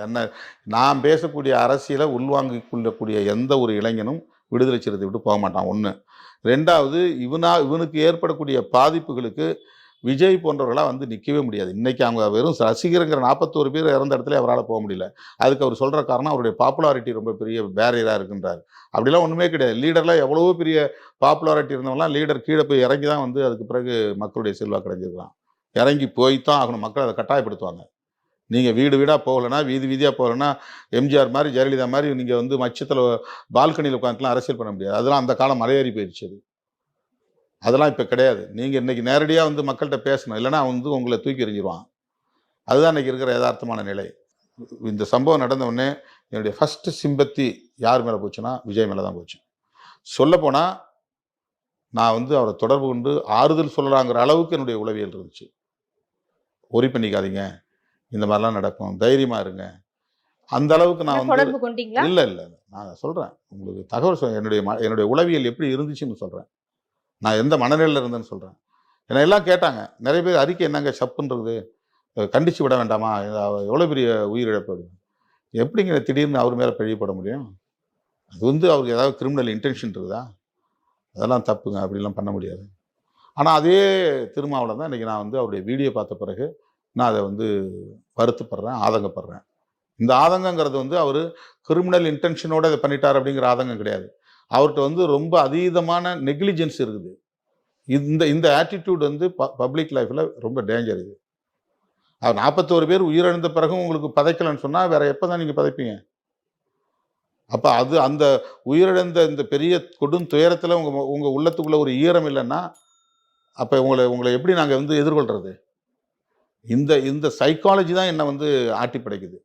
என்ன நான் பேசக்கூடிய அரசியலை உள்வாங்கிக் கொள்ளக்கூடிய எந்த ஒரு இளைஞனும் விடுதலை சிறுத்தை விட்டு போக மாட்டான். ஒன்று. ரெண்டாவது, இவனுக்கு ஏற்படக்கூடிய பாதிப்புகளுக்கு விஜய் போன்றவர்களாக வந்து நிற்கவே முடியாது. இன்றைக்கி அவங்க வெறும் ரசிகருங்கிற 41 பேர் இறந்த இடத்துல அவரால் போக முடியல. அதுக்கு அவர் சொல்கிற காரணம் அவருடைய பாப்புலாரிட்டி ரொம்ப பெரிய பேரியராக இருக்குன்றார். அப்படிலாம் ஒன்றுமே கிடையாது. லீடர்லாம் எவ்வளவோ பெரிய பாப்புலாரிட்டி இருந்தவங்களாம் லீடர் கீழே போய் இறங்கி தான் வந்து அதுக்கு பிறகு மக்களுடைய செல்வாக்கு அடைஞ்சிருக்கலாம். இறங்கி போய் தான் ஆகணும். மக்கள் அதை கட்டாயப்படுத்துவாங்க. நீங்கள் வீடு வீடாக போகலைன்னா, வீதி வீதியாக போகலைன்னா, எம்ஜிஆர் மாதிரி ஜெயலலிதா மாதிரி நீங்கள் வந்து மச்சத்தில் பால்கனியில் உட்காந்துலாம் அரசியல் பண்ண முடியாது. அதெல்லாம் அந்த காலம் மலையேறி போயிடுச்சு. அதெல்லாம் இப்போ கிடையாது. நீங்கள் இன்றைக்கி நேரடியாக வந்து மக்கள்கிட்ட பேசணும். இல்லைனா வந்து உங்களை தூக்கி எறிஞ்சிருவான். அதுதான் இன்றைக்கி இருக்கிற யதார்த்தமான நிலை. இந்த சம்பவம் நடந்த உடனே என்னுடைய ஃபஸ்ட்டு சிம்பத்தி யார் மேலே போச்சுன்னா விஜய் மேலே தான் போச்சு. சொல்லப்போனால் நான் வந்து அவரை தொடர்பு கொண்டு ஆறுதல் சொல்லலாங்கிற அளவுக்கு என்னுடைய உளவியல் இருந்துச்சு. ஒரி பண்ணிக்காதீங்க, இந்த மாதிரிலாம் நடக்கும், தைரியமாக இருங்க, அந்த அளவுக்கு நான் வந்து இல்லை நான் சொல்கிறேன் உங்களுக்கு தகவல் என்னுடைய உளவியல் எப்படி இருந்துச்சுன்னு சொல்கிறேன். நான் எந்த மனநிலையில் இருந்தேன்னு சொல்கிறேன். என்னை எல்லாம் கேட்டாங்க. நிறைய பேர் அறிக்கை என்னங்க சப்புன்றது, கண்டித்து விட வேண்டாமா, எவ்வளோ பெரிய உயிரிழப்பு, எப்படிங்க திடீர்னு அவர் மேலே பழி போட முடியும்? அது வந்து அவருக்கு ஏதாவது கிரிமினல் இன்டென்ஷன் இருக்குதா? அதெல்லாம் தப்புங்க, அப்படிலாம் பண்ண முடியாது. ஆனால் அதே திருமாவளவன் தான் இன்றைக்கி நான் வந்து அவருடைய வீடியோ பார்த்த பிறகு நான் அதை வந்து வருத்தப்படுறேன், ஆதங்கப்படுறேன். இந்த ஆதங்கங்கிறது வந்து அவர் கிரிமினல் இன்டென்ஷனோடு இதை பண்ணிட்டார் அப்படிங்கிற ஆதங்கம் கிடையாது. அவர்கிட்ட வந்து ரொம்ப அதீதமான நெக்லிஜென்ஸ் இருக்குது. இந்த ஆட்டிடியூட் வந்து பப்ளிக் லைஃப்பில் ரொம்ப டேஞ்சர். இது அவர் 41 பேர் உயிரிழந்த பிறகும் உங்களுக்கு பதைக்கலன்னு சொன்னால் வேறு எப்போ தான் நீங்கள் பதைப்பீங்க? அப்போ அது அந்த உயிரிழந்த இந்த பெரிய கொடும் துயரத்தில் உங்கள் உள்ளத்துக்குள்ளே ஒரு ஈரம் இல்லைன்னா அப்போ உங்களை எப்படி நாங்கள் வந்து எதிர்கொள்கிறது? இந்த சைக்காலஜி தான் என்னை வந்து ஆட்டி படைக்குது.